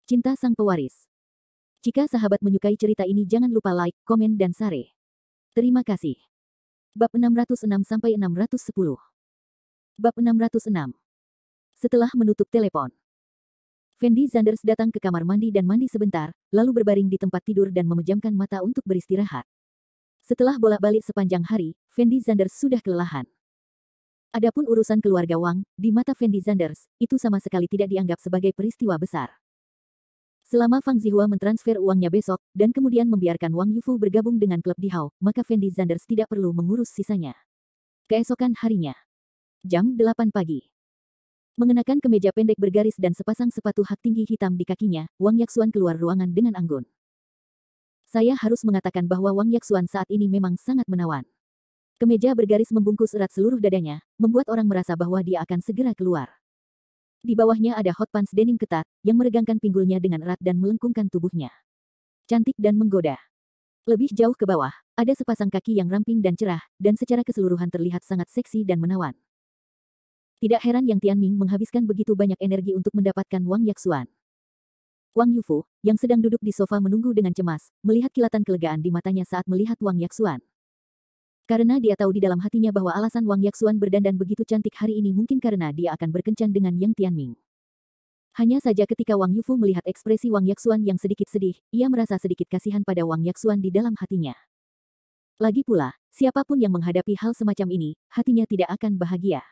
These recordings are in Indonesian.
Cinta Sang Pewaris. Jika sahabat menyukai cerita ini jangan lupa like, komen dan share. Terima kasih. Bab 606-610. Bab 606. Setelah menutup telepon, Fendi Zanders datang ke kamar mandi dan mandi sebentar, lalu berbaring di tempat tidur dan memejamkan mata untuk beristirahat. Setelah bolak-balik sepanjang hari, Fendi Zanders sudah kelelahan. Adapun urusan keluarga Wang, di mata Fendi Zanders, itu sama sekali tidak dianggap sebagai peristiwa besar. Selama Fang Zihua mentransfer uangnya besok, dan kemudian membiarkan Wang Yufu bergabung dengan klub Dihao, maka Fendi Zanders tidak perlu mengurus sisanya. Keesokan harinya, jam 8 pagi. Mengenakan kemeja pendek bergaris dan sepasang sepatu hak tinggi hitam di kakinya, Wang Yaxuan keluar ruangan dengan anggun. Saya harus mengatakan bahwa Wang Yaxuan saat ini memang sangat menawan. Kemeja bergaris membungkus erat seluruh dadanya, membuat orang merasa bahwa dia akan segera keluar. Di bawahnya ada hot pants denim ketat, yang meregangkan pinggulnya dengan erat dan melengkungkan tubuhnya. Cantik dan menggoda. Lebih jauh ke bawah, ada sepasang kaki yang ramping dan cerah, dan secara keseluruhan terlihat sangat seksi dan menawan. Tidak heran Yang Tianming menghabiskan begitu banyak energi untuk mendapatkan Wang Yaxuan. Wang Yufu, yang sedang duduk di sofa menunggu dengan cemas, melihat kilatan kelegaan di matanya saat melihat Wang Yaxuan. Karena dia tahu di dalam hatinya bahwa alasan Wang Yaxuan berdandan begitu cantik hari ini mungkin karena dia akan berkencan dengan Yang Tianming. Hanya saja ketika Wang Yufu melihat ekspresi Wang Yaxuan yang sedikit sedih, ia merasa sedikit kasihan pada Wang Yaxuan di dalam hatinya. Lagi pula, siapapun yang menghadapi hal semacam ini, hatinya tidak akan bahagia.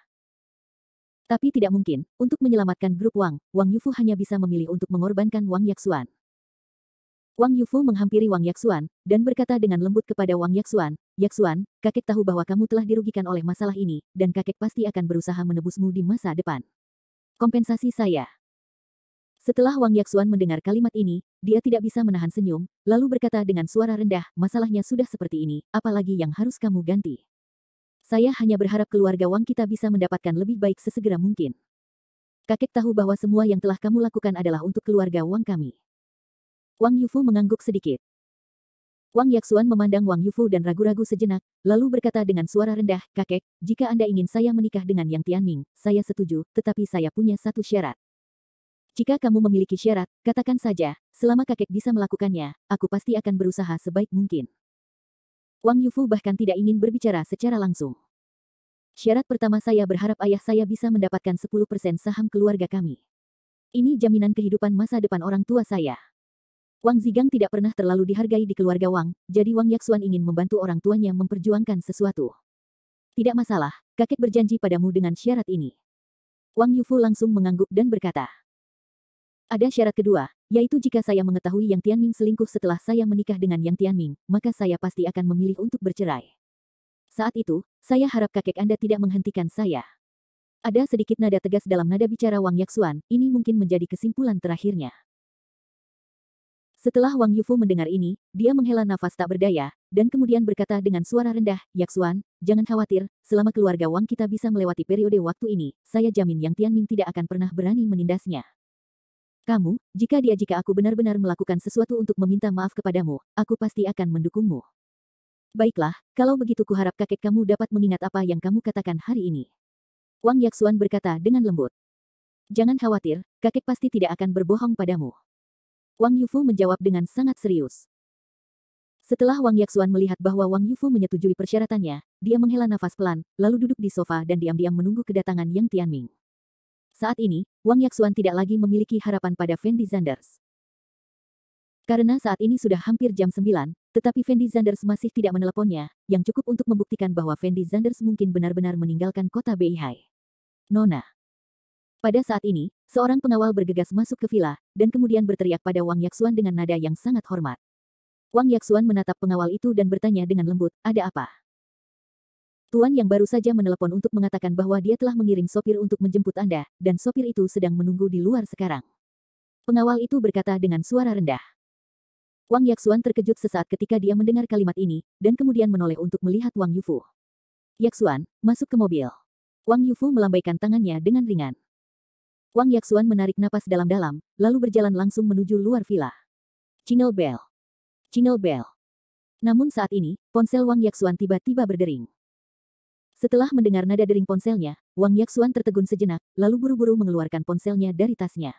Tapi tidak mungkin, untuk menyelamatkan grup Wang Yufu hanya bisa memilih untuk mengorbankan Wang Yaxuan. Wang Yufu menghampiri Wang Yaxuan, dan berkata dengan lembut kepada Wang Yaxuan, "Yaxuan, kakek tahu bahwa kamu telah dirugikan oleh masalah ini, dan kakek pasti akan berusaha menebusmu di masa depan. Kompensasi saya." Setelah Wang Yaxuan mendengar kalimat ini, dia tidak bisa menahan senyum, lalu berkata dengan suara rendah, "Masalahnya sudah seperti ini, apalagi yang harus kamu ganti? Saya hanya berharap keluarga Wang kita bisa mendapatkan lebih baik sesegera mungkin. Kakek tahu bahwa semua yang telah kamu lakukan adalah untuk keluarga Wang kami." Wang Yufu mengangguk sedikit. Wang Yaxuan memandang Wang Yufu dan ragu-ragu sejenak, lalu berkata dengan suara rendah, "Kakek, jika Anda ingin saya menikah dengan Yang Tianming, saya setuju, tetapi saya punya satu syarat. Jika kamu memiliki syarat, katakan saja, selama kakek bisa melakukannya, aku pasti akan berusaha sebaik mungkin." Wang Yufu bahkan tidak ingin berbicara secara langsung. "Syarat pertama saya berharap ayah saya bisa mendapatkan 10% saham keluarga kami. Ini jaminan kehidupan masa depan orang tua saya." Wang Zigang tidak pernah terlalu dihargai di keluarga Wang, jadi Wang Yaxuan ingin membantu orang tuanya memperjuangkan sesuatu. "Tidak masalah, kakek berjanji padamu dengan syarat ini." Wang Yufu langsung mengangguk dan berkata, "Ada syarat kedua, yaitu jika saya mengetahui Yang Tianming selingkuh setelah saya menikah dengan Yang Tianming, maka saya pasti akan memilih untuk bercerai. Saat itu, saya harap kakek Anda tidak menghentikan saya." Ada sedikit nada tegas dalam nada bicara Wang Yaxuan, ini mungkin menjadi kesimpulan terakhirnya. Setelah Wang Yufu mendengar ini, dia menghela nafas tak berdaya, dan kemudian berkata dengan suara rendah, "Yaxuan, jangan khawatir, selama keluarga Wang kita bisa melewati periode waktu ini, saya jamin Yang Tianming tidak akan pernah berani menindasnya. Jika aku benar-benar melakukan sesuatu untuk meminta maaf kepadamu, aku pasti akan mendukungmu." "Baiklah, kalau begitu kuharap kakek kamu dapat mengingat apa yang kamu katakan hari ini." Wang Yaxuan berkata dengan lembut. "Jangan khawatir, kakek pasti tidak akan berbohong padamu." Wang Yufu menjawab dengan sangat serius. Setelah Wang Yaxuan melihat bahwa Wang Yufu menyetujui persyaratannya, dia menghela nafas pelan, lalu duduk di sofa dan diam-diam menunggu kedatangan Yang Tianming. Saat ini, Wang Yaxuan tidak lagi memiliki harapan pada Fendi Zanders. Karena saat ini sudah hampir jam 9, tetapi Fendi Zanders masih tidak meneleponnya, yang cukup untuk membuktikan bahwa Fendi Zanders mungkin benar-benar meninggalkan kota Beihai. "Nona." Pada saat ini, seorang pengawal bergegas masuk ke villa, dan kemudian berteriak pada Wang Yaxuan dengan nada yang sangat hormat. Wang Yaxuan menatap pengawal itu dan bertanya dengan lembut, "Ada apa?" "Tuan yang baru saja menelepon untuk mengatakan bahwa dia telah mengirim sopir untuk menjemput Anda, dan sopir itu sedang menunggu di luar sekarang." Pengawal itu berkata dengan suara rendah. Wang Yaxuan terkejut sesaat ketika dia mendengar kalimat ini, dan kemudian menoleh untuk melihat Wang Yufu. "Yaxuan, masuk ke mobil." Wang Yufu melambaikan tangannya dengan ringan. Wang Yaxuan menarik napas dalam-dalam, lalu berjalan langsung menuju luar villa. Jingle bell. Jingle bell. Namun saat ini, ponsel Wang Yaxuan tiba-tiba berdering. Setelah mendengar nada dering ponselnya, Wang Yaxuan tertegun sejenak, lalu buru-buru mengeluarkan ponselnya dari tasnya.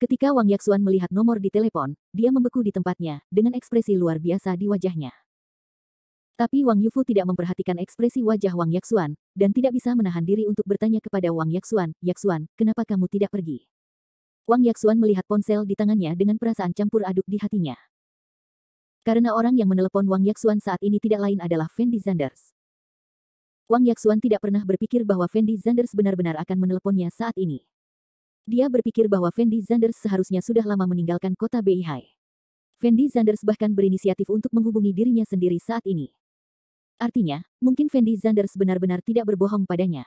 Ketika Wang Yaxuan melihat nomor di telepon, dia membeku di tempatnya, dengan ekspresi luar biasa di wajahnya. Tapi Wang Yufu tidak memperhatikan ekspresi wajah Wang Yaxuan, dan tidak bisa menahan diri untuk bertanya kepada Wang Yaxuan, "Yaxuan, kenapa kamu tidak pergi?" Wang Yaxuan melihat ponsel di tangannya dengan perasaan campur aduk di hatinya. Karena orang yang menelepon Wang Yaxuan saat ini tidak lain adalah Fendi Zanders. Wang Yaxuan tidak pernah berpikir bahwa Fendi Zanders benar-benar akan meneleponnya saat ini. Dia berpikir bahwa Fendi Zanders seharusnya sudah lama meninggalkan kota Beihai. Fendi Zanders bahkan berinisiatif untuk menghubungi dirinya sendiri saat ini. Artinya, mungkin Fendi Zanders benar-benar tidak berbohong padanya.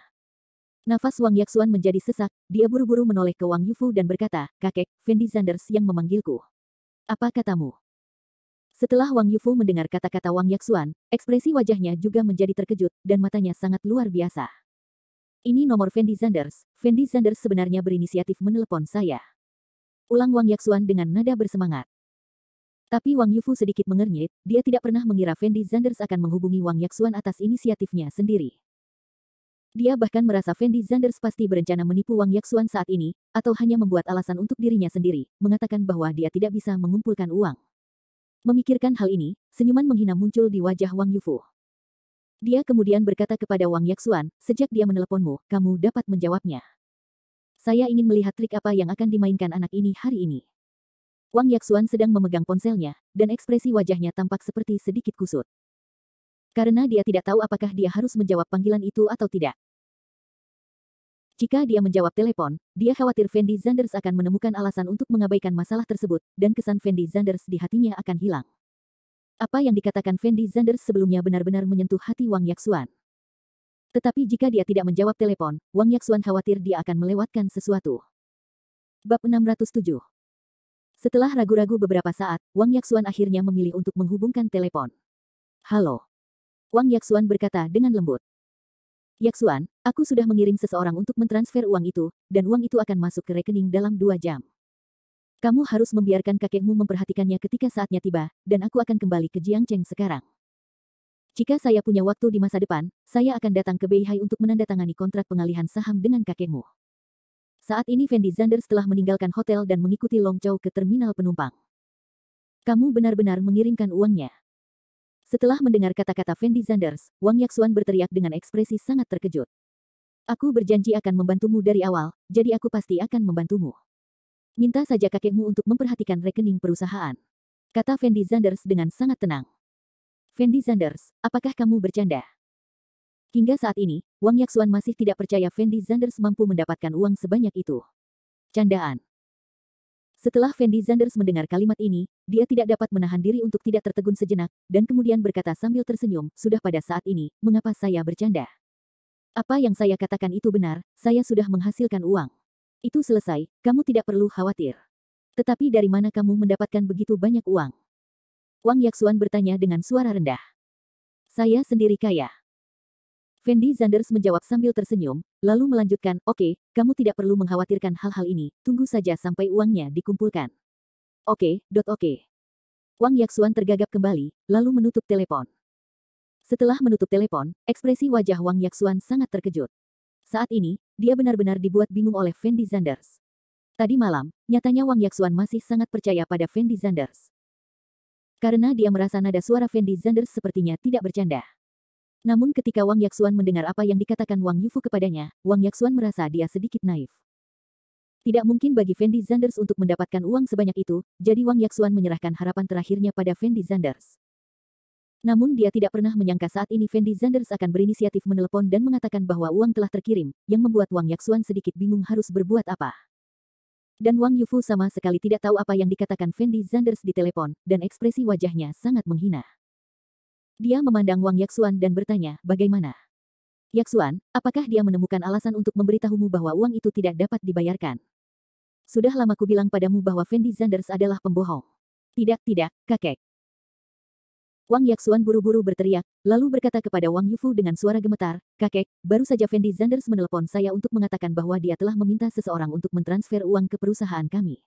Nafas Wang Yaxuan menjadi sesak, dia buru-buru menoleh ke Wang Yufu dan berkata, "Kakek, Fendi Zanders yang memanggilku. Apa katamu?" Setelah Wang Yufu mendengar kata-kata Wang Yaxuan, ekspresi wajahnya juga menjadi terkejut, dan matanya sangat luar biasa. "Ini nomor Fendi Zanders. Fendi Zanders sebenarnya berinisiatif menelepon saya," ulang Wang Yaxuan dengan nada bersemangat. Tapi Wang Yufu sedikit mengernyit, dia tidak pernah mengira Fendi Zanders akan menghubungi Wang Yaxuan atas inisiatifnya sendiri. Dia bahkan merasa Fendi Zanders pasti berencana menipu Wang Yaxuan saat ini, atau hanya membuat alasan untuk dirinya sendiri, mengatakan bahwa dia tidak bisa mengumpulkan uang. Memikirkan hal ini, senyuman menghina muncul di wajah Wang Yufu. Dia kemudian berkata kepada Wang Yaxuan, "Sejak dia meneleponmu, kamu dapat menjawabnya. Saya ingin melihat trik apa yang akan dimainkan anak ini hari ini." Wang Yaxuan sedang memegang ponselnya, dan ekspresi wajahnya tampak seperti sedikit kusut. Karena dia tidak tahu apakah dia harus menjawab panggilan itu atau tidak. Jika dia menjawab telepon, dia khawatir Fendi Zanders akan menemukan alasan untuk mengabaikan masalah tersebut, dan kesan Fendi Zanders di hatinya akan hilang. Apa yang dikatakan Fendi Zanders sebelumnya benar-benar menyentuh hati Wang Yaxuan. Tetapi jika dia tidak menjawab telepon, Wang Yaxuan khawatir dia akan melewatkan sesuatu. Bab 607. Setelah ragu-ragu beberapa saat, Wang Yaxuan akhirnya memilih untuk menghubungkan telepon. "Halo." Wang Yaxuan berkata dengan lembut. "Yaxuan, aku sudah mengirim seseorang untuk mentransfer uang itu, dan uang itu akan masuk ke rekening dalam 2 jam. Kamu harus membiarkan kakekmu memperhatikannya ketika saatnya tiba, dan aku akan kembali ke Jiangcheng sekarang. Jika saya punya waktu di masa depan, saya akan datang ke Beihai untuk menandatangani kontrak pengalihan saham dengan kakekmu." Saat ini Fendi Zanders telah meninggalkan hotel dan mengikuti Long Chow ke terminal penumpang. "Kamu benar-benar mengirimkan uangnya?" Setelah mendengar kata-kata Fendi Zanders, Wang Yaxuan berteriak dengan ekspresi sangat terkejut. "Aku berjanji akan membantumu dari awal, jadi aku pasti akan membantumu. Minta saja kakekmu untuk memperhatikan rekening perusahaan," kata Fendi Zanders dengan sangat tenang. "Fendi Zanders, apakah kamu bercanda?" Hingga saat ini, Wang Yaxuan masih tidak percaya Fendi Zanders mampu mendapatkan uang sebanyak itu. Candaan. Setelah Fendi Zanders mendengar kalimat ini, dia tidak dapat menahan diri untuk tidak tertegun sejenak, dan kemudian berkata sambil tersenyum, "Sudah pada saat ini, mengapa saya bercanda? Apa yang saya katakan itu benar, saya sudah menghasilkan uang. Itu selesai, kamu tidak perlu khawatir. Tetapi dari mana kamu mendapatkan begitu banyak uang?" Wang Yaxuan bertanya dengan suara rendah. "Saya sendiri kaya." Fendi Zanders menjawab sambil tersenyum, lalu melanjutkan, "Oke, kamu tidak perlu mengkhawatirkan hal-hal ini, tunggu saja sampai uangnya dikumpulkan." Oke. Wang Yaxuan tergagap kembali, lalu menutup telepon. Setelah menutup telepon, ekspresi wajah Wang Yaxuan sangat terkejut. Saat ini, dia benar-benar dibuat bingung oleh Fendi Zanders. Tadi malam, nyatanya Wang Yaxuan masih sangat percaya pada Fendi Zanders. Karena dia merasa nada suara Fendi Zanders sepertinya tidak bercanda. Namun ketika Wang Yaxuan mendengar apa yang dikatakan Wang Yufu kepadanya, Wang Yaxuan merasa dia sedikit naif. Tidak mungkin bagi Fendi Zanders untuk mendapatkan uang sebanyak itu, jadi Wang Yaxuan menyerahkan harapan terakhirnya pada Fendi Zanders. Namun dia tidak pernah menyangka saat ini Fendi Zanders akan berinisiatif menelepon dan mengatakan bahwa uang telah terkirim, yang membuat Wang Yaxuan sedikit bingung harus berbuat apa. Dan Wang Yufu sama sekali tidak tahu apa yang dikatakan Fendi Zanders di telepon, dan ekspresi wajahnya sangat menghina. Dia memandang Wang Yaxuan dan bertanya, "Bagaimana? Yaxuan, apakah dia menemukan alasan untuk memberitahumu bahwa uang itu tidak dapat dibayarkan? Sudah lama ku bilang padamu bahwa Fendi Zanders adalah pembohong." Tidak, kakek." Wang Yaxuan buru-buru berteriak, lalu berkata kepada Wang Yufu dengan suara gemetar, "Kakek, baru saja Fendi Zanders menelepon saya untuk mengatakan bahwa dia telah meminta seseorang untuk mentransfer uang ke perusahaan kami.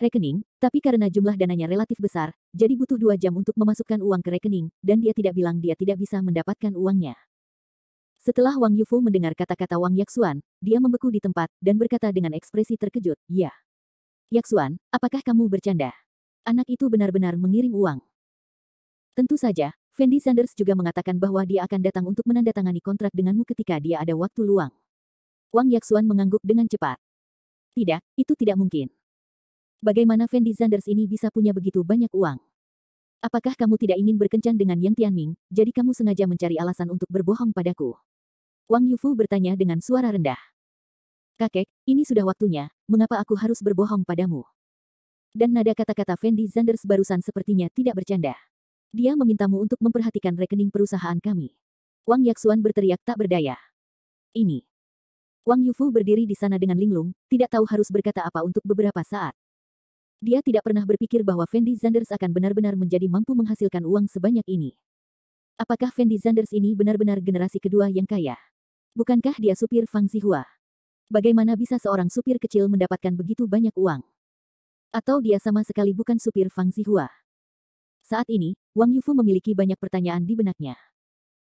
Rekening, tapi karena jumlah dananya relatif besar, jadi butuh 2 jam untuk memasukkan uang ke rekening, dan dia tidak bilang dia tidak bisa mendapatkan uangnya." Setelah Wang Yufu mendengar kata-kata Wang Yaxuan, dia membeku di tempat, dan berkata dengan ekspresi terkejut, "Ya. Yaksuan, apakah kamu bercanda? Anak itu benar-benar mengirim uang. Tentu saja, Fendi Sanders juga mengatakan bahwa dia akan datang untuk menandatangani kontrak denganmu ketika dia ada waktu luang. Wang Yaksuan mengangguk dengan cepat. Tidak, itu tidak mungkin. Bagaimana Fendi Sanders ini bisa punya begitu banyak uang? Apakah kamu tidak ingin berkencan dengan Yang Tianming, jadi kamu sengaja mencari alasan untuk berbohong padaku? Wang Yufu bertanya dengan suara rendah. Kakek, ini sudah waktunya, mengapa aku harus berbohong padamu? Dan nada kata-kata Fendi Sanders barusan sepertinya tidak bercanda. Dia memintamu untuk memperhatikan rekening perusahaan kami. Wang Yaksuan berteriak tak berdaya. Ini. Wang Yufu berdiri di sana dengan linglung, tidak tahu harus berkata apa untuk beberapa saat. Dia tidak pernah berpikir bahwa Fendi Sanders akan benar-benar menjadi mampu menghasilkan uang sebanyak ini. Apakah Fendi Sanders ini benar-benar generasi kedua yang kaya? Bukankah dia supir Fang Zihua? Bagaimana bisa seorang supir kecil mendapatkan begitu banyak uang? Atau dia sama sekali bukan supir Fang Zihua? Saat ini, Wang Yufu memiliki banyak pertanyaan di benaknya.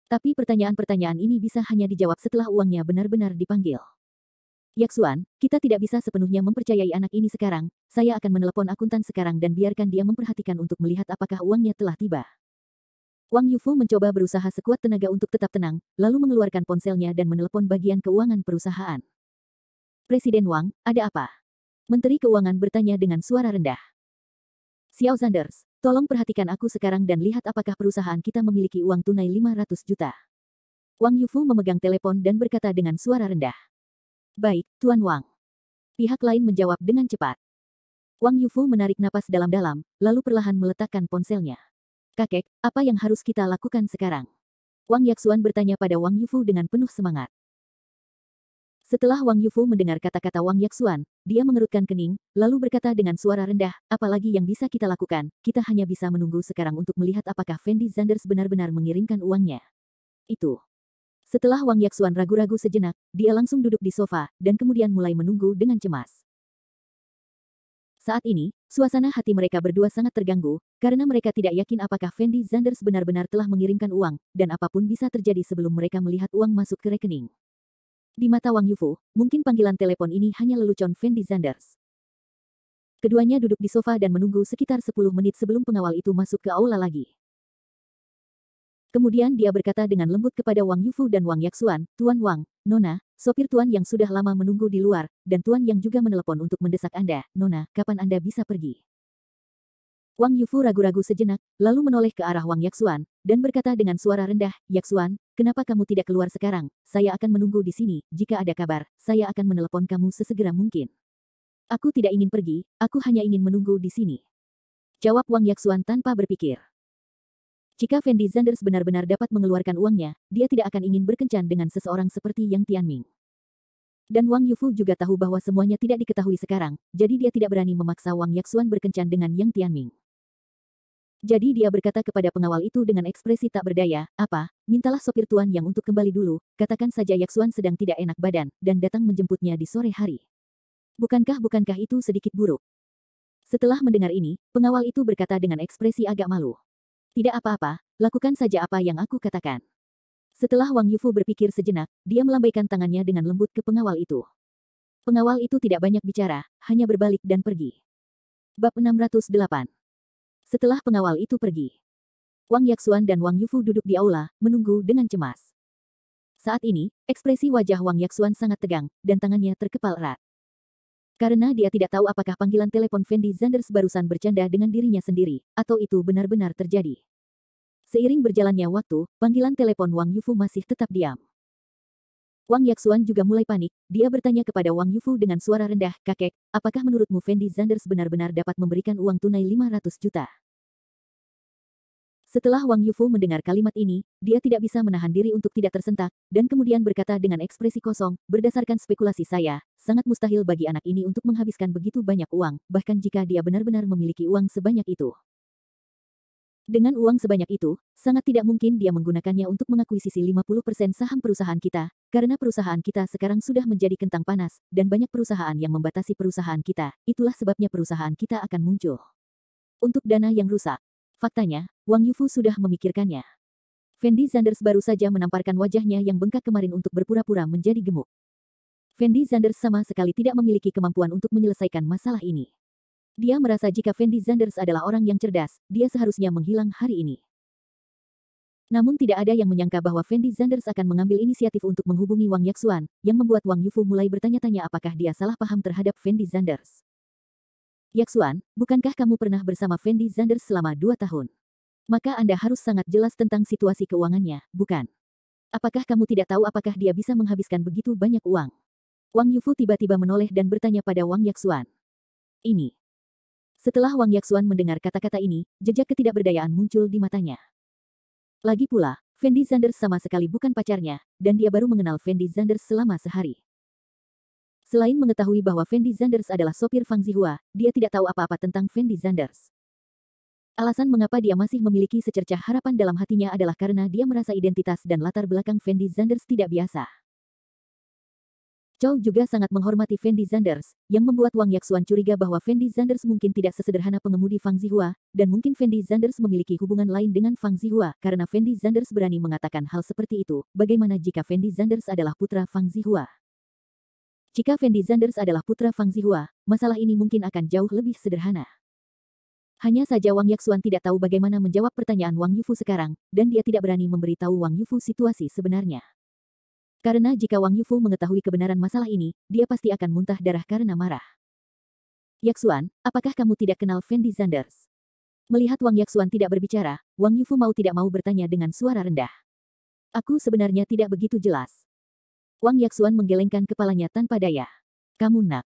Tapi pertanyaan-pertanyaan ini bisa hanya dijawab setelah uangnya benar-benar dipanggil. Yaksuan, kita tidak bisa sepenuhnya mempercayai anak ini sekarang, saya akan menelepon akuntan sekarang dan biarkan dia memperhatikan untuk melihat apakah uangnya telah tiba. Wang Yufu mencoba berusaha sekuat tenaga untuk tetap tenang, lalu mengeluarkan ponselnya dan menelepon bagian keuangan perusahaan. Presiden Wang, ada apa? Menteri Keuangan bertanya dengan suara rendah. Xiao Sanders, tolong perhatikan aku sekarang dan lihat apakah perusahaan kita memiliki uang tunai 500 juta. Wang Yufu memegang telepon dan berkata dengan suara rendah. Baik, Tuan Wang. Pihak lain menjawab dengan cepat. Wang Yufu menarik napas dalam-dalam, lalu perlahan meletakkan ponselnya. Kakek, apa yang harus kita lakukan sekarang? Wang Yaksuan bertanya pada Wang Yufu dengan penuh semangat. Setelah Wang Yufu mendengar kata-kata Wang Yaksuan, dia mengerutkan kening, lalu berkata dengan suara rendah, apalagi yang bisa kita lakukan, kita hanya bisa menunggu sekarang untuk melihat apakah Fendi Sanders benar-benar mengirimkan uangnya. Itu. Setelah Wang Yaksuan ragu-ragu sejenak, dia langsung duduk di sofa, dan kemudian mulai menunggu dengan cemas. Saat ini, suasana hati mereka berdua sangat terganggu, karena mereka tidak yakin apakah Fendi Sanders benar-benar telah mengirimkan uang, dan apapun bisa terjadi sebelum mereka melihat uang masuk ke rekening. Di mata Wang Yufu, mungkin panggilan telepon ini hanya lelucon Fendi Sanders. Keduanya duduk di sofa dan menunggu sekitar 10 menit sebelum pengawal itu masuk ke aula lagi. Kemudian dia berkata dengan lembut kepada Wang Yufu dan Wang Yaksuan, Tuan Wang, Nona, sopir Tuan yang sudah lama menunggu di luar, dan Tuan yang juga menelepon untuk mendesak Anda, Nona, kapan Anda bisa pergi? Wang Yufu ragu-ragu sejenak, lalu menoleh ke arah Wang Yaksuan, dan berkata dengan suara rendah, Yaksuan, kenapa kamu tidak keluar sekarang? Saya akan menunggu di sini, jika ada kabar, saya akan menelepon kamu sesegera mungkin. Aku tidak ingin pergi, aku hanya ingin menunggu di sini. Jawab Wang Yaksuan tanpa berpikir. Jika Fendi Sanders benar-benar dapat mengeluarkan uangnya, dia tidak akan ingin berkencan dengan seseorang seperti Yang Tianming. Dan Wang Yufu juga tahu bahwa semuanya tidak diketahui sekarang, jadi dia tidak berani memaksa Wang Yaksuan berkencan dengan Yang Tianming. Jadi dia berkata kepada pengawal itu dengan ekspresi tak berdaya, apa, mintalah sopir Tuan yang untuk kembali dulu, katakan saja Yaksuan sedang tidak enak badan, dan datang menjemputnya di sore hari. Bukankah itu sedikit buruk? Setelah mendengar ini, pengawal itu berkata dengan ekspresi agak malu. Tidak apa-apa, lakukan saja apa yang aku katakan. Setelah Wang Yufu berpikir sejenak, dia melambaikan tangannya dengan lembut ke pengawal itu. Pengawal itu tidak banyak bicara, hanya berbalik dan pergi. Bab 608. Setelah pengawal itu pergi, Wang Yaksuan dan Wang Yufu duduk di aula, menunggu dengan cemas. Saat ini, ekspresi wajah Wang Yaksuan sangat tegang, dan tangannya terkepal erat. Karena dia tidak tahu apakah panggilan telepon Fendi Sanders barusan bercanda dengan dirinya sendiri, atau itu benar-benar terjadi. Seiring berjalannya waktu, panggilan telepon Wang Yufu masih tetap diam. Wang Yaksuan juga mulai panik, dia bertanya kepada Wang Yufu dengan suara rendah, kakek, apakah menurutmu Fendi Sanders benar-benar dapat memberikan uang tunai 500 juta? Setelah Wang Yufu mendengar kalimat ini, dia tidak bisa menahan diri untuk tidak tersentak, dan kemudian berkata dengan ekspresi kosong, berdasarkan spekulasi saya, sangat mustahil bagi anak ini untuk menghabiskan begitu banyak uang, bahkan jika dia benar-benar memiliki uang sebanyak itu. Dengan uang sebanyak itu, sangat tidak mungkin dia menggunakannya untuk mengakuisisi 50% saham perusahaan kita, karena perusahaan kita sekarang sudah menjadi kentang panas, dan banyak perusahaan yang membatasi perusahaan kita, itulah sebabnya perusahaan kita akan muncul. Untuk dana yang rusak. Faktanya, Wang Yufu sudah memikirkannya. Fendi Sanders baru saja menamparkan wajahnya yang bengkak kemarin untuk berpura-pura menjadi gemuk. Fendi Sanders sama sekali tidak memiliki kemampuan untuk menyelesaikan masalah ini. Dia merasa jika Fendi Zanders adalah orang yang cerdas, dia seharusnya menghilang hari ini. Namun tidak ada yang menyangka bahwa Fendi Zanders akan mengambil inisiatif untuk menghubungi Wang Yaxuan, yang membuat Wang Yufu mulai bertanya-tanya apakah dia salah paham terhadap Fendi Zanders. Yaxuan, bukankah kamu pernah bersama Fendi Zanders selama 2 tahun? Maka Anda harus sangat jelas tentang situasi keuangannya, bukan? Apakah kamu tidak tahu apakah dia bisa menghabiskan begitu banyak uang? Wang Yufu tiba-tiba menoleh dan bertanya pada Wang Yaxuan. Ini. Setelah Wang Yaxuan mendengar kata-kata ini, jejak ketidakberdayaan muncul di matanya. Lagi pula, Fendi Zanders sama sekali bukan pacarnya, dan dia baru mengenal Fendi Zanders selama sehari. Selain mengetahui bahwa Fendi Zanders adalah sopir Fang Zihua, dia tidak tahu apa-apa tentang Fendi Zanders. Alasan mengapa dia masih memiliki secercah harapan dalam hatinya adalah karena dia merasa identitas dan latar belakang Fendi Zanders tidak biasa. Chow juga sangat menghormati Fendi Zanders, yang membuat Wang Yaxuan curiga bahwa Fendi Zanders mungkin tidak sesederhana pengemudi Fang Zihua, dan mungkin Fendi Zanders memiliki hubungan lain dengan Fang Zihua. Karena Fendi Zanders berani mengatakan hal seperti itu, bagaimana jika Fendi Zanders adalah putra Fang Zihua? Jika Fendi Zanders adalah putra Fang Zihua, masalah ini mungkin akan jauh lebih sederhana. Hanya saja Wang Yaxuan tidak tahu bagaimana menjawab pertanyaan Wang Yufu sekarang, dan dia tidak berani memberitahu Wang Yufu situasi sebenarnya. Karena jika Wang Yufu mengetahui kebenaran masalah ini, dia pasti akan muntah darah karena marah. Yaxuan, apakah kamu tidak kenal Fendi Zanders? Melihat Wang Yaxuan tidak berbicara, Wang Yufu mau tidak mau bertanya dengan suara rendah. Aku sebenarnya tidak begitu jelas. Wang Yaxuan menggelengkan kepalanya tanpa daya. Kamu nak.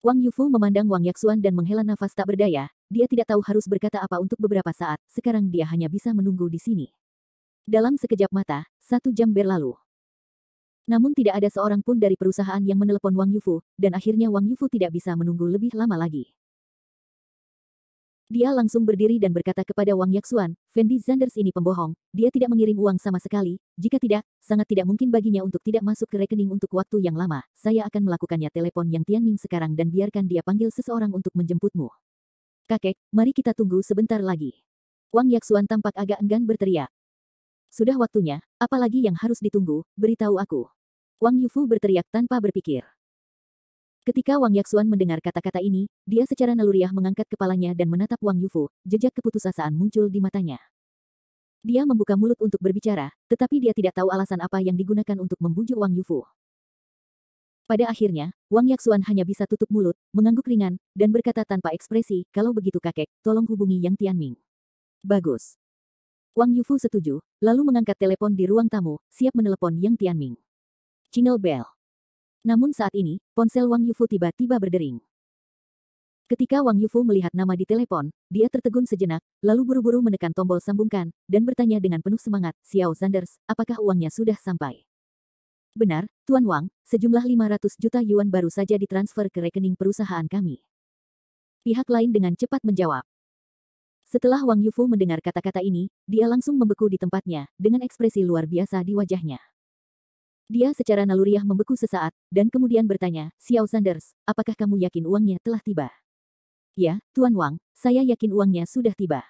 Wang Yufu memandang Wang Yaxuan dan menghela nafas tak berdaya, dia tidak tahu harus berkata apa untuk beberapa saat, sekarang dia hanya bisa menunggu di sini. Dalam sekejap mata, 1 jam berlalu. Namun tidak ada seorang pun dari perusahaan yang menelepon Wang Yufu, dan akhirnya Wang Yufu tidak bisa menunggu lebih lama lagi. Dia langsung berdiri dan berkata kepada Wang Yaxuan, Fendi Zanders ini pembohong, dia tidak mengirim uang sama sekali, jika tidak, sangat tidak mungkin baginya untuk tidak masuk ke rekening untuk waktu yang lama, saya akan melakukannya telepon yang Tianming sekarang dan biarkan dia panggil seseorang untuk menjemputmu. Kakek, mari kita tunggu sebentar lagi. Wang Yaxuan tampak agak enggan berteriak. Sudah waktunya, apalagi yang harus ditunggu, beritahu aku. Wang Yufu berteriak tanpa berpikir. Ketika Wang Yaxuan mendengar kata-kata ini, dia secara naluriah mengangkat kepalanya dan menatap Wang Yufu, jejak keputusasaan muncul di matanya. Dia membuka mulut untuk berbicara, tetapi dia tidak tahu alasan apa yang digunakan untuk membujuk Wang Yufu. Pada akhirnya, Wang Yaxuan hanya bisa tutup mulut, mengangguk ringan, dan berkata tanpa ekspresi, kalau begitu kakek, tolong hubungi Yang Tianming. Bagus. Wang Yufu setuju, lalu mengangkat telepon di ruang tamu, siap menelepon Yang Tianming. Jingle bell. Namun saat ini, ponsel Wang Yufu tiba-tiba berdering. Ketika Wang Yufu melihat nama di telepon, dia tertegun sejenak, lalu buru-buru menekan tombol sambungkan, dan bertanya dengan penuh semangat, Xiao Zanders, apakah uangnya sudah sampai? Benar, Tuan Wang, sejumlah 500 juta yuan baru saja ditransfer ke rekening perusahaan kami. Pihak lain dengan cepat menjawab. Setelah Wang Yufu mendengar kata-kata ini, dia langsung membeku di tempatnya, dengan ekspresi luar biasa di wajahnya. Dia secara naluriah membeku sesaat, dan kemudian bertanya, Xiao Zanders, apakah kamu yakin uangnya telah tiba? Ya, Tuan Wang, saya yakin uangnya sudah tiba.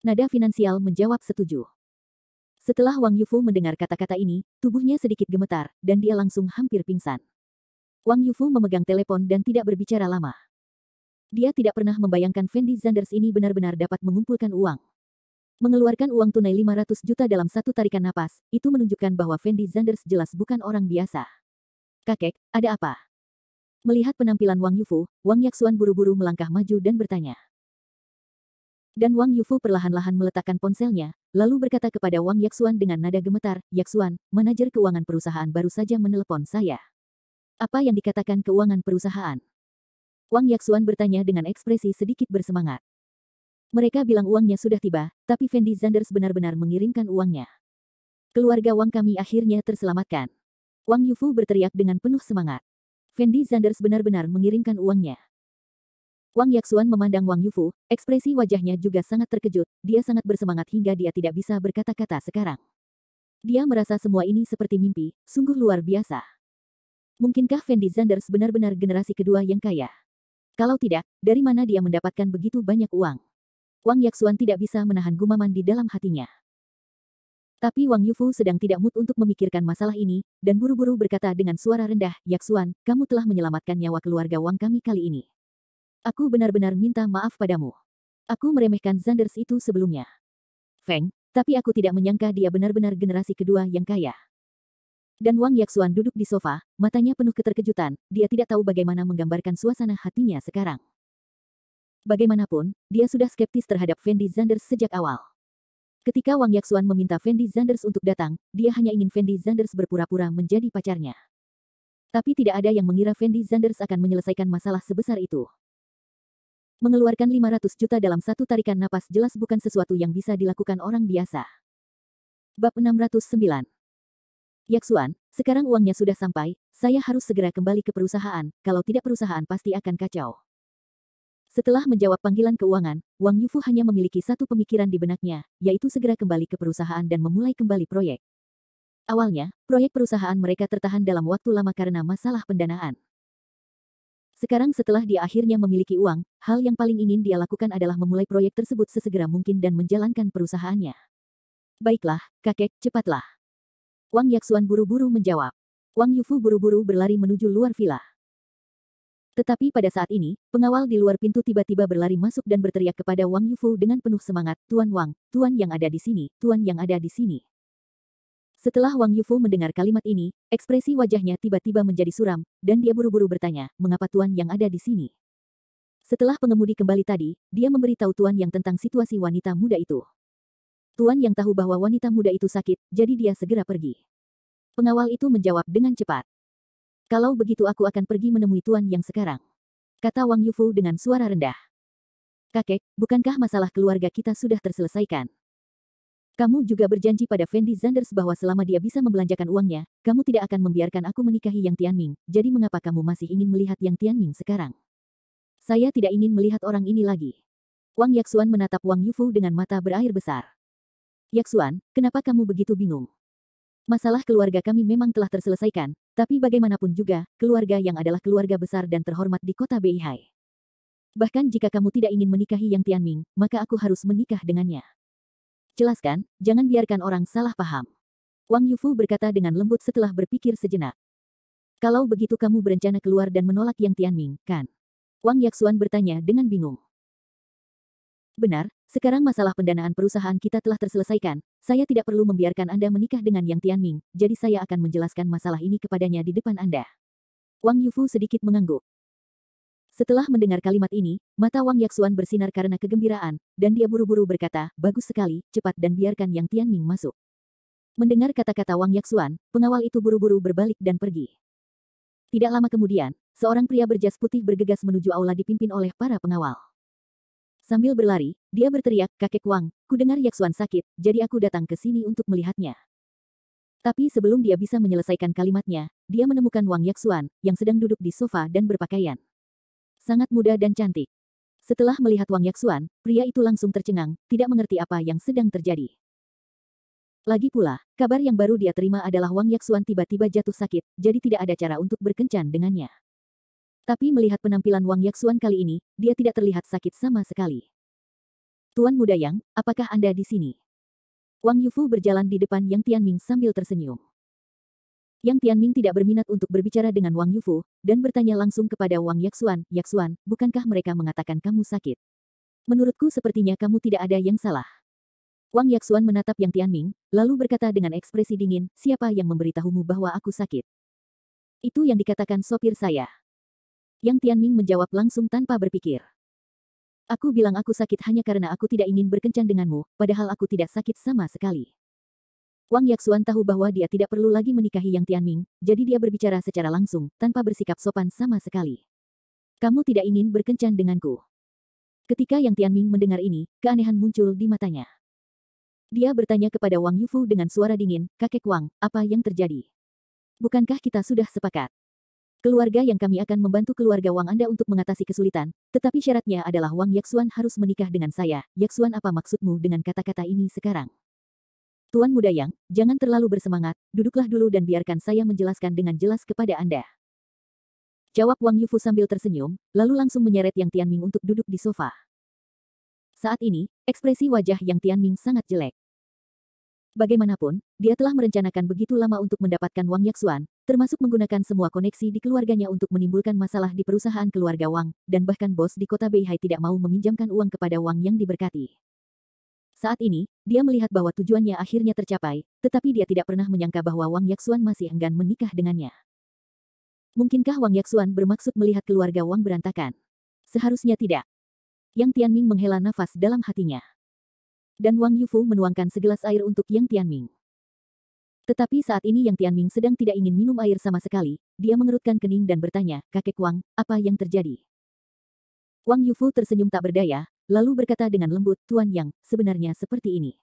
Nada finansial menjawab setuju. Setelah Wang Yufu mendengar kata-kata ini, tubuhnya sedikit gemetar, dan dia langsung hampir pingsan. Wang Yufu memegang telepon dan tidak berbicara lama. Dia tidak pernah membayangkan Fendi Zanders ini benar-benar dapat mengumpulkan uang. Mengeluarkan uang tunai 500 juta dalam satu tarikan napas, itu menunjukkan bahwa Fendi Zanders jelas bukan orang biasa. Kakek, ada apa? Melihat penampilan Wang Yufu, Wang Yaxuan buru-buru melangkah maju dan bertanya. Dan Wang Yufu perlahan-lahan meletakkan ponselnya, lalu berkata kepada Wang Yaxuan dengan nada gemetar, Yaxuan, manajer keuangan perusahaan baru saja menelepon saya. Apa yang dikatakan keuangan perusahaan? Wang Yaxuan bertanya dengan ekspresi sedikit bersemangat. Mereka bilang uangnya sudah tiba, tapi Fendi Zanders benar-benar mengirimkan uangnya. Keluarga Wang kami akhirnya terselamatkan. Wang Yufu berteriak dengan penuh semangat. Fendi Zanders benar-benar mengirimkan uangnya. Wang Yaxuan memandang Wang Yufu, ekspresi wajahnya juga sangat terkejut, dia sangat bersemangat hingga dia tidak bisa berkata-kata sekarang. Dia merasa semua ini seperti mimpi, sungguh luar biasa. Mungkinkah Fendi Zanders benar-benar generasi kedua yang kaya? Kalau tidak, dari mana dia mendapatkan begitu banyak uang? Wang Yaxuan tidak bisa menahan gumaman di dalam hatinya. Tapi Wang Yufu sedang tidak mood untuk memikirkan masalah ini, dan buru-buru berkata dengan suara rendah, Yaxuan, kamu telah menyelamatkan nyawa keluarga Wang kami kali ini. Aku benar-benar minta maaf padamu. Aku meremehkan Zanders itu sebelumnya. Feng, tapi aku tidak menyangka dia benar-benar generasi kedua yang kaya. Dan Wang Yaxuan duduk di sofa, matanya penuh keterkejutan, dia tidak tahu bagaimana menggambarkan suasana hatinya sekarang. Bagaimanapun, dia sudah skeptis terhadap Fendi Zanders sejak awal. Ketika Wang Yaxuan meminta Fendi Zanders untuk datang, dia hanya ingin Fendi Zanders berpura-pura menjadi pacarnya. Tapi tidak ada yang mengira Fendi Zanders akan menyelesaikan masalah sebesar itu. Mengeluarkan 500 juta dalam satu tarikan napas jelas bukan sesuatu yang bisa dilakukan orang biasa. Bab 609. Yaxuan, sekarang uangnya sudah sampai, saya harus segera kembali ke perusahaan, kalau tidak perusahaan pasti akan kacau. Setelah menjawab panggilan keuangan, Wang Yufu hanya memiliki satu pemikiran di benaknya, yaitu segera kembali ke perusahaan dan memulai kembali proyek. Awalnya, proyek perusahaan mereka tertahan dalam waktu lama karena masalah pendanaan. Sekarang setelah dia akhirnya memiliki uang, hal yang paling ingin dia lakukan adalah memulai proyek tersebut sesegera mungkin dan menjalankan perusahaannya. Baiklah, kakek, cepatlah. Wang Yaxuan buru-buru menjawab. Wang Yufu buru-buru berlari menuju luar villa. Tetapi pada saat ini, pengawal di luar pintu tiba-tiba berlari masuk dan berteriak kepada Wang Yufu dengan penuh semangat, Tuan Wang, Tuan yang ada di sini, Tuan yang ada di sini. Setelah Wang Yufu mendengar kalimat ini, ekspresi wajahnya tiba-tiba menjadi suram, dan dia buru-buru bertanya, mengapa Tuan yang ada di sini? Setelah pengemudi kembali tadi, dia memberitahu Tuan yang tentang situasi wanita muda itu. Tuan yang tahu bahwa wanita muda itu sakit, jadi dia segera pergi. Pengawal itu menjawab dengan cepat. Kalau begitu aku akan pergi menemui Tuan yang sekarang. Kata Wang Yufu dengan suara rendah. Kakek, bukankah masalah keluarga kita sudah terselesaikan? Kamu juga berjanji pada Fendi Zanders bahwa selama dia bisa membelanjakan uangnya, kamu tidak akan membiarkan aku menikahi Yang Tianming, jadi mengapa kamu masih ingin melihat Yang Tianming sekarang? Saya tidak ingin melihat orang ini lagi. Wang Yaxuan menatap Wang Yufu dengan mata berair besar. Yaxuan, kenapa kamu begitu bingung? Masalah keluarga kami memang telah terselesaikan, tapi bagaimanapun juga, keluarga yang adalah keluarga besar dan terhormat di kota Beihai. Bahkan jika kamu tidak ingin menikahi Yang Tianming, maka aku harus menikah dengannya. Jelaskan, jangan biarkan orang salah paham. Wang Yufu berkata dengan lembut setelah berpikir sejenak. Kalau begitu kamu berencana keluar dan menolak Yang Tianming, kan? Wang Yaxuan bertanya dengan bingung. Benar, sekarang masalah pendanaan perusahaan kita telah terselesaikan, saya tidak perlu membiarkan Anda menikah dengan Yang Tianming, jadi saya akan menjelaskan masalah ini kepadanya di depan Anda. Wang Yufu sedikit mengangguk. Setelah mendengar kalimat ini, mata Wang Yaxuan bersinar karena kegembiraan, dan dia buru-buru berkata, bagus sekali, cepat dan biarkan Yang Tianming masuk. Mendengar kata-kata Wang Yaxuan, pengawal itu buru-buru berbalik dan pergi. Tidak lama kemudian, seorang pria berjas putih bergegas menuju aula dipimpin oleh para pengawal. Sambil berlari, dia berteriak, kakek Wang, ku dengar Yaxuan sakit, jadi aku datang ke sini untuk melihatnya. Tapi sebelum dia bisa menyelesaikan kalimatnya, dia menemukan Wang Yaxuan, yang sedang duduk di sofa dan berpakaian sangat muda dan cantik. Setelah melihat Wang Yaxuan, pria itu langsung tercengang, tidak mengerti apa yang sedang terjadi. Lagi pula, kabar yang baru dia terima adalah Wang Yaxuan tiba-tiba jatuh sakit, jadi tidak ada cara untuk berkencan dengannya. Tapi melihat penampilan Wang Yaxuan kali ini, dia tidak terlihat sakit sama sekali. Tuan muda Yang, apakah Anda di sini? Wang Yufu berjalan di depan Yang Tianming sambil tersenyum. Yang Tianming tidak berminat untuk berbicara dengan Wang Yufu, dan bertanya langsung kepada Wang Yaxuan, Yaxuan, bukankah mereka mengatakan kamu sakit? Menurutku sepertinya kamu tidak ada yang salah. Wang Yaxuan menatap Yang Tianming, lalu berkata dengan ekspresi dingin, siapa yang memberitahumu bahwa aku sakit? Itu yang dikatakan sopir saya. Yang Tianming menjawab langsung tanpa berpikir. Aku bilang aku sakit hanya karena aku tidak ingin berkencan denganmu, padahal aku tidak sakit sama sekali. Wang Yaxuan tahu bahwa dia tidak perlu lagi menikahi Yang Tianming, jadi dia berbicara secara langsung, tanpa bersikap sopan sama sekali. Kamu tidak ingin berkencan denganku. Ketika Yang Tianming mendengar ini, keanehan muncul di matanya. Dia bertanya kepada Wang Yufu dengan suara dingin, kakek Wang, apa yang terjadi? Bukankah kita sudah sepakat? Keluarga yang kami akan membantu keluarga Wang Anda untuk mengatasi kesulitan, tetapi syaratnya adalah Wang Yaxuan harus menikah dengan saya. Yaxuan, apa maksudmu dengan kata-kata ini sekarang? Tuan muda Yang, jangan terlalu bersemangat, duduklah dulu dan biarkan saya menjelaskan dengan jelas kepada Anda. Jawab Wang Yufu sambil tersenyum, lalu langsung menyeret Yang Tianming untuk duduk di sofa. Saat ini, ekspresi wajah Yang Tianming sangat jelek. Bagaimanapun, dia telah merencanakan begitu lama untuk mendapatkan Wang Yaxuan, termasuk menggunakan semua koneksi di keluarganya untuk menimbulkan masalah di perusahaan keluarga Wang, dan bahkan bos di kota Beihai tidak mau meminjamkan uang kepada Wang yang diberkati. Saat ini, dia melihat bahwa tujuannya akhirnya tercapai, tetapi dia tidak pernah menyangka bahwa Wang Yaxuan masih enggan menikah dengannya. Mungkinkah Wang Yaxuan bermaksud melihat keluarga Wang berantakan? Seharusnya tidak. Yang Tianming menghela nafas dalam hatinya. Dan Wang Yufu menuangkan segelas air untuk Yang Tianming. Tetapi saat ini Yang Tianming sedang tidak ingin minum air sama sekali, dia mengerutkan kening dan bertanya, "Kakek Wang, apa yang terjadi?" Wang Yufu tersenyum tak berdaya, lalu berkata dengan lembut, "Tuan Yang, sebenarnya seperti ini.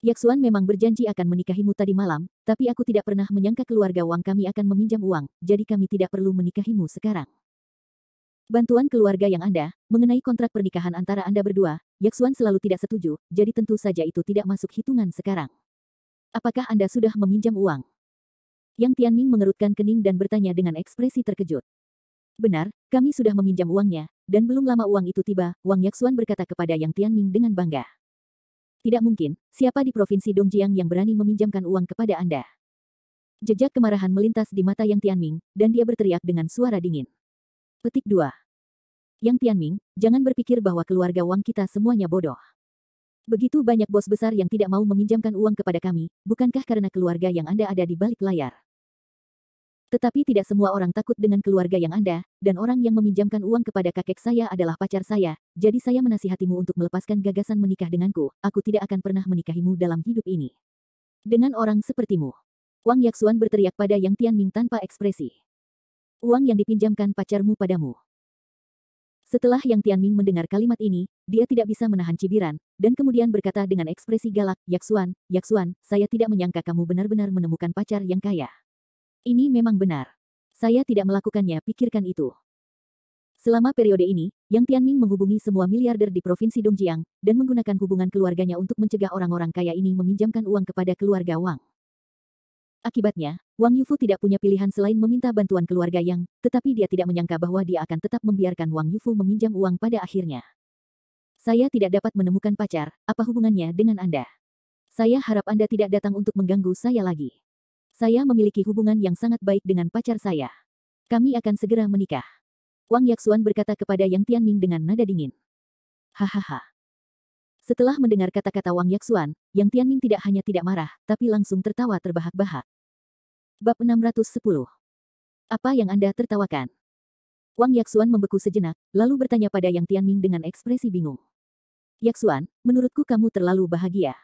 Yaxuan memang berjanji akan menikahimu tadi malam, tapi aku tidak pernah menyangka keluarga Wang kami akan meminjam uang, jadi kami tidak perlu menikahimu sekarang. Bantuan keluarga yang Anda, mengenai kontrak pernikahan antara Anda berdua, Yaxuan selalu tidak setuju, jadi tentu saja itu tidak masuk hitungan sekarang. Apakah Anda sudah meminjam uang?" Yang Tianming mengerutkan kening dan bertanya dengan ekspresi terkejut. "Benar, kami sudah meminjam uangnya, dan belum lama uang itu tiba," Wang Yaxuan berkata kepada Yang Tianming dengan bangga. "Tidak mungkin, siapa di Provinsi Dongjiang yang berani meminjamkan uang kepada Anda?" Jejak kemarahan melintas di mata Yang Tianming, dan dia berteriak dengan suara dingin. Petik 2. Yang Tianming, jangan berpikir bahwa keluarga Wang kita semuanya bodoh. Begitu banyak bos besar yang tidak mau meminjamkan uang kepada kami, bukankah karena keluarga yang Anda ada di balik layar? Tetapi tidak semua orang takut dengan keluarga yang Anda, dan orang yang meminjamkan uang kepada kakek saya adalah pacar saya, jadi saya menasihatimu untuk melepaskan gagasan menikah denganku, aku tidak akan pernah menikahimu dalam hidup ini. Dengan orang sepertimu. Wang Yaxuan berteriak pada Yang Tianming tanpa ekspresi. "Uang yang dipinjamkan pacarmu padamu." Setelah Yang Tianming mendengar kalimat ini, dia tidak bisa menahan cibiran, dan kemudian berkata dengan ekspresi galak, Yaxuan, saya tidak menyangka kamu benar-benar menemukan pacar yang kaya. Ini memang benar. Saya tidak melakukannya, pikirkan itu. Selama periode ini, Yang Tianming menghubungi semua miliarder di Provinsi Dongjiang, dan menggunakan hubungan keluarganya untuk mencegah orang-orang kaya ini meminjamkan uang kepada keluarga Wang. Akibatnya, Wang Yufu tidak punya pilihan selain meminta bantuan keluarga Yang, tetapi dia tidak menyangka bahwa dia akan tetap membiarkan Wang Yufu meminjam uang pada akhirnya. "Saya tidak dapat menemukan pacar, apa hubungannya dengan Anda? Saya harap Anda tidak datang untuk mengganggu saya lagi. Saya memiliki hubungan yang sangat baik dengan pacar saya. Kami akan segera menikah." Wang Yaxuan berkata kepada Yang Tianming dengan nada dingin. Hahaha. Setelah mendengar kata-kata Wang Yaxuan, Yang Tianming tidak hanya tidak marah, tapi langsung tertawa terbahak-bahak. Bab 610. Apa yang Anda tertawakan? Wang Yaxuan membeku sejenak, lalu bertanya pada Yang Tianming dengan ekspresi bingung. "Yaxuan, menurutku kamu terlalu bahagia."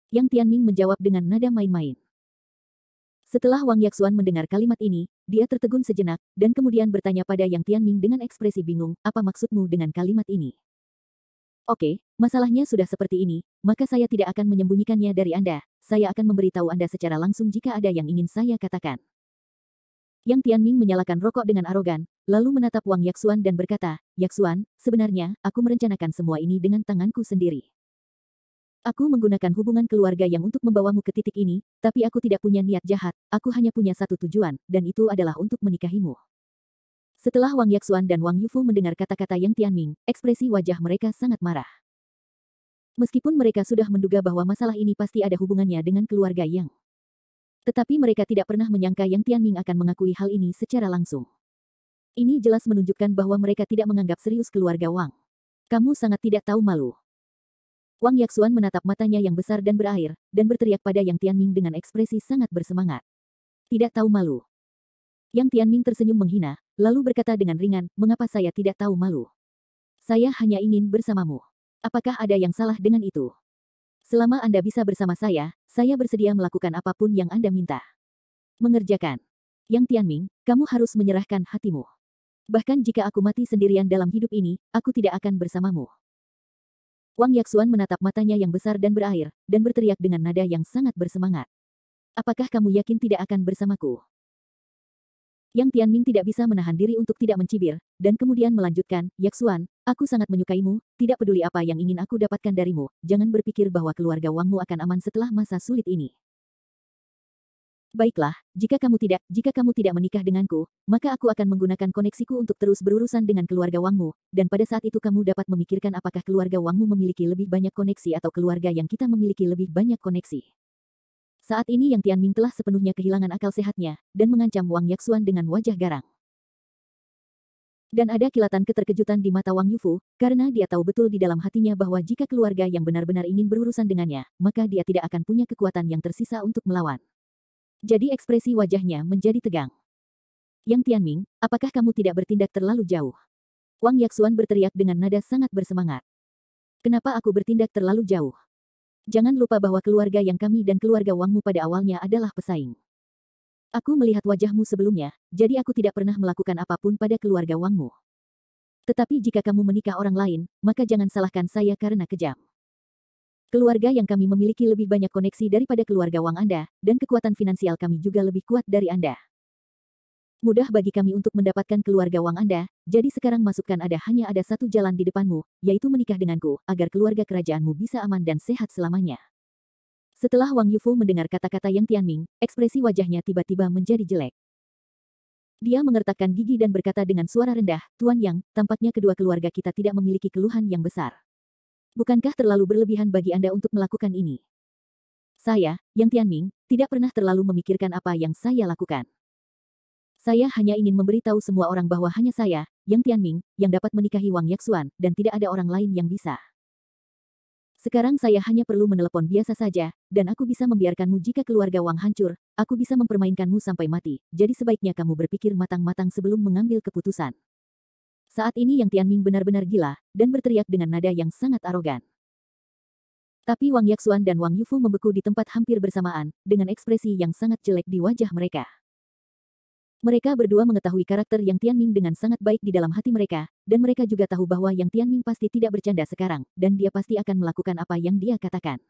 Yang Tianming menjawab dengan nada main-main. Setelah Wang Yaxuan mendengar kalimat ini, dia tertegun sejenak, dan kemudian bertanya pada Yang Tianming dengan ekspresi bingung, "Apa maksudmu dengan kalimat ini?" "Oke, masalahnya sudah seperti ini, maka saya tidak akan menyembunyikannya dari Anda, saya akan memberitahu Anda secara langsung jika ada yang ingin saya katakan." Yang Tianming menyalakan rokok dengan arogan, lalu menatap Wang Yaxuan dan berkata, "Yaxuan, sebenarnya, aku merencanakan semua ini dengan tanganku sendiri. Aku menggunakan hubungan keluarga yang untuk membawamu ke titik ini, tapi aku tidak punya niat jahat, aku hanya punya satu tujuan, dan itu adalah untuk menikahimu." Setelah Wang Yaxuan dan Wang Yufu mendengar kata-kata Yang Tianming, ekspresi wajah mereka sangat marah. Meskipun mereka sudah menduga bahwa masalah ini pasti ada hubungannya dengan keluarga Yang. Tetapi mereka tidak pernah menyangka Yang Tianming akan mengakui hal ini secara langsung. Ini jelas menunjukkan bahwa mereka tidak menganggap serius keluarga Wang. "Kamu sangat tidak tahu malu." Wang Yaxuan menatap matanya yang besar dan berair, dan berteriak pada Yang Tianming dengan ekspresi sangat bersemangat. "Tidak tahu malu." Yang Tianming tersenyum menghina, lalu berkata dengan ringan, "Mengapa saya tidak tahu malu? Saya hanya ingin bersamamu. Apakah ada yang salah dengan itu? Selama Anda bisa bersama saya bersedia melakukan apapun yang Anda minta." "Mengerjakan." "Yang Tianming, kamu harus menyerahkan hatimu. Bahkan jika aku mati sendirian dalam hidup ini, aku tidak akan bersamamu." Wang Yaxuan menatap matanya yang besar dan berair, dan berteriak dengan nada yang sangat bersemangat. "Apakah kamu yakin tidak akan bersamaku?" Yang Tianming tidak bisa menahan diri untuk tidak mencibir, dan kemudian melanjutkan, "Yaxuan, aku sangat menyukaimu, tidak peduli apa yang ingin aku dapatkan darimu, jangan berpikir bahwa keluarga Wangmu akan aman setelah masa sulit ini. Baiklah, jika kamu tidak menikah denganku, maka aku akan menggunakan koneksiku untuk terus berurusan dengan keluarga Wangmu, dan pada saat itu kamu dapat memikirkan apakah keluarga Wangmu memiliki lebih banyak koneksi atau keluarga yang kita memiliki lebih banyak koneksi." Saat ini Yang Tianming telah sepenuhnya kehilangan akal sehatnya, dan mengancam Wang Yaxuan dengan wajah garang. Dan ada kilatan keterkejutan di mata Wang Yufu, karena dia tahu betul di dalam hatinya bahwa jika keluarga yang benar-benar ingin berurusan dengannya, maka dia tidak akan punya kekuatan yang tersisa untuk melawan. Jadi ekspresi wajahnya menjadi tegang. Yang Tianming, apakah kamu tidak bertindak terlalu jauh? Wang Yaxuan berteriak dengan nada sangat bersemangat. Kenapa aku bertindak terlalu jauh? Jangan lupa bahwa keluarga yang kami dan keluarga Wangmu pada awalnya adalah pesaing. Aku melihat wajahmu sebelumnya, jadi aku tidak pernah melakukan apapun pada keluarga Wangmu. Tetapi jika kamu menikah orang lain, maka jangan salahkan saya karena kejam. Keluarga yang kami memiliki lebih banyak koneksi daripada keluarga Wang Anda, dan kekuatan finansial kami juga lebih kuat dari Anda. Mudah bagi kami untuk mendapatkan keluarga Wang Anda, jadi sekarang masukkan hanya ada satu jalan di depanmu, yaitu menikah denganku, agar keluarga kerajaanmu bisa aman dan sehat selamanya. Setelah Wang Yufu mendengar kata-kata Yang Tianming, ekspresi wajahnya tiba-tiba menjadi jelek. Dia mengertakkan gigi dan berkata dengan suara rendah, Tuan Yang, tampaknya kedua keluarga kita tidak memiliki keluhan yang besar. Bukankah terlalu berlebihan bagi Anda untuk melakukan ini? Saya, Yang Tianming, tidak pernah terlalu memikirkan apa yang saya lakukan. Saya hanya ingin memberitahu semua orang bahwa hanya saya, Yang Tianming, yang dapat menikahi Wang Yaxuan, dan tidak ada orang lain yang bisa. Sekarang saya hanya perlu menelepon biasa saja, dan aku bisa membiarkanmu jika keluarga Wang hancur, aku bisa mempermainkanmu sampai mati, jadi sebaiknya kamu berpikir matang-matang sebelum mengambil keputusan. Saat ini Yang Tianming benar-benar gila, dan berteriak dengan nada yang sangat arogan. Tapi Wang Yaxuan dan Wang Yufu membeku di tempat hampir bersamaan, dengan ekspresi yang sangat jelek di wajah mereka. Mereka berdua mengetahui karakter Yang Tianming dengan sangat baik di dalam hati mereka, dan mereka juga tahu bahwa Yang Tianming pasti tidak bercanda sekarang, dan dia pasti akan melakukan apa yang dia katakan.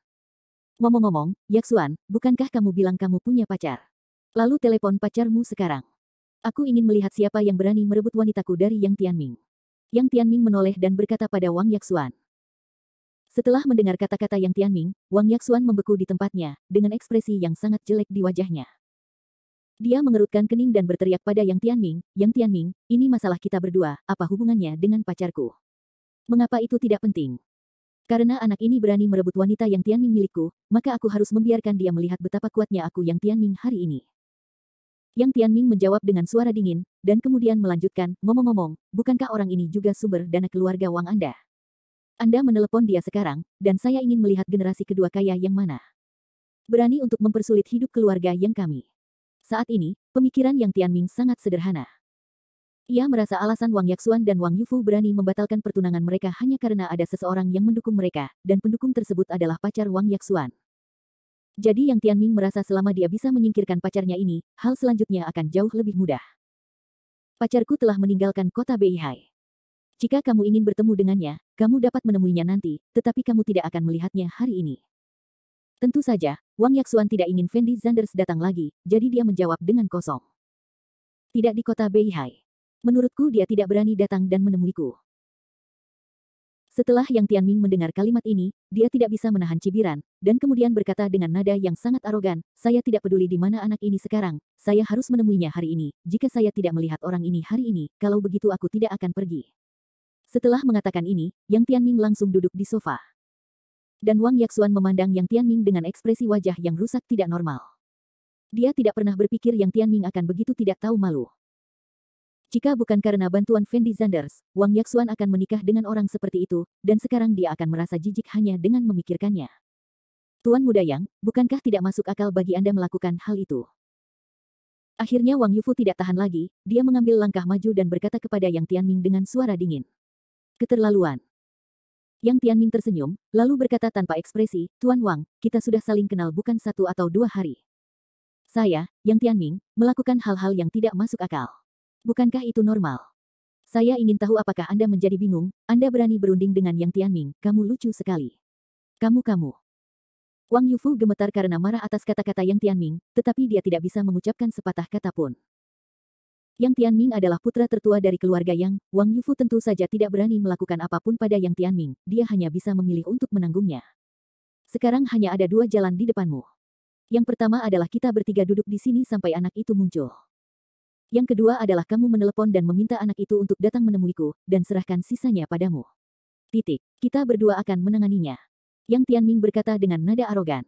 Ngomong-ngomong, Yaxuan, bukankah kamu bilang kamu punya pacar? Lalu telepon pacarmu sekarang. Aku ingin melihat siapa yang berani merebut wanitaku dari Yang Tianming. Yang Tianming menoleh dan berkata pada Wang Yaxuan. Setelah mendengar kata-kata Yang Tianming, Wang Yaxuan membeku di tempatnya, dengan ekspresi yang sangat jelek di wajahnya. Dia mengerutkan kening dan berteriak pada Yang Tianming, ini masalah kita berdua, apa hubungannya dengan pacarku? Mengapa itu tidak penting? Karena anak ini berani merebut wanita Yang Tianming milikku, maka aku harus membiarkan dia melihat betapa kuatnya aku Yang Tianming hari ini. Yang Tianming menjawab dengan suara dingin, dan kemudian melanjutkan, ngomong-ngomong, bukankah orang ini juga sumber dana keluarga Wang Anda? Anda menelepon dia sekarang, dan saya ingin melihat generasi kedua kaya yang mana. Berani untuk mempersulit hidup keluarga yang kami. Saat ini, pemikiran Yang Tianming sangat sederhana. Ia merasa alasan Wang Yaxuan dan Wang Yufu berani membatalkan pertunangan mereka hanya karena ada seseorang yang mendukung mereka, dan pendukung tersebut adalah pacar Wang Yaxuan. Jadi Yang Tianming merasa selama dia bisa menyingkirkan pacarnya ini, hal selanjutnya akan jauh lebih mudah. Pacarku telah meninggalkan kota Beihai. Jika kamu ingin bertemu dengannya, kamu dapat menemuinya nanti, tetapi kamu tidak akan melihatnya hari ini. Tentu saja, Wang Yaxuan tidak ingin Fendi Zanders datang lagi, jadi dia menjawab dengan kosong. Tidak di kota Beihai. Menurutku dia tidak berani datang dan menemuiku. Setelah Yang Tianming mendengar kalimat ini, dia tidak bisa menahan cibiran, dan kemudian berkata dengan nada yang sangat arogan, saya tidak peduli di mana anak ini sekarang, saya harus menemuinya hari ini, jika saya tidak melihat orang ini hari ini, kalau begitu aku tidak akan pergi. Setelah mengatakan ini, Yang Tianming langsung duduk di sofa. Dan Wang Yaxuan memandang Yang Tianming dengan ekspresi wajah yang rusak tidak normal. Dia tidak pernah berpikir Yang Tianming akan begitu tidak tahu malu. Jika bukan karena bantuan Fendi Zanders, Wang Yaxuan akan menikah dengan orang seperti itu, dan sekarang dia akan merasa jijik hanya dengan memikirkannya. Tuan Muda Yang, bukankah tidak masuk akal bagi Anda melakukan hal itu? Akhirnya Wang Yufu tidak tahan lagi, dia mengambil langkah maju dan berkata kepada Yang Tianming dengan suara dingin. Keterlaluan. Yang Tianming tersenyum, lalu berkata tanpa ekspresi, Tuan Wang, kita sudah saling kenal bukan 1 atau 2 hari. Saya, Yang Tianming, melakukan hal-hal yang tidak masuk akal. Bukankah itu normal? Saya ingin tahu apakah Anda menjadi bingung, Anda berani berunding dengan Yang Tianming, kamu lucu sekali. Kamu. Wang Yufu gemetar karena marah atas kata-kata Yang Tianming, tetapi dia tidak bisa mengucapkan sepatah kata pun. Yang Tianming adalah putra tertua dari keluarga Yang, Wang Yufu tentu saja tidak berani melakukan apapun pada Yang Tianming, dia hanya bisa memilih untuk menanggungnya. Sekarang hanya ada 2 jalan di depanmu. Yang pertama adalah kita bertiga duduk di sini sampai anak itu muncul. Yang kedua adalah kamu menelepon dan meminta anak itu untuk datang menemuiku, dan serahkan sisanya padamu. Titik. Kita berdua akan menanganinya. Yang Tianming berkata dengan nada arogan.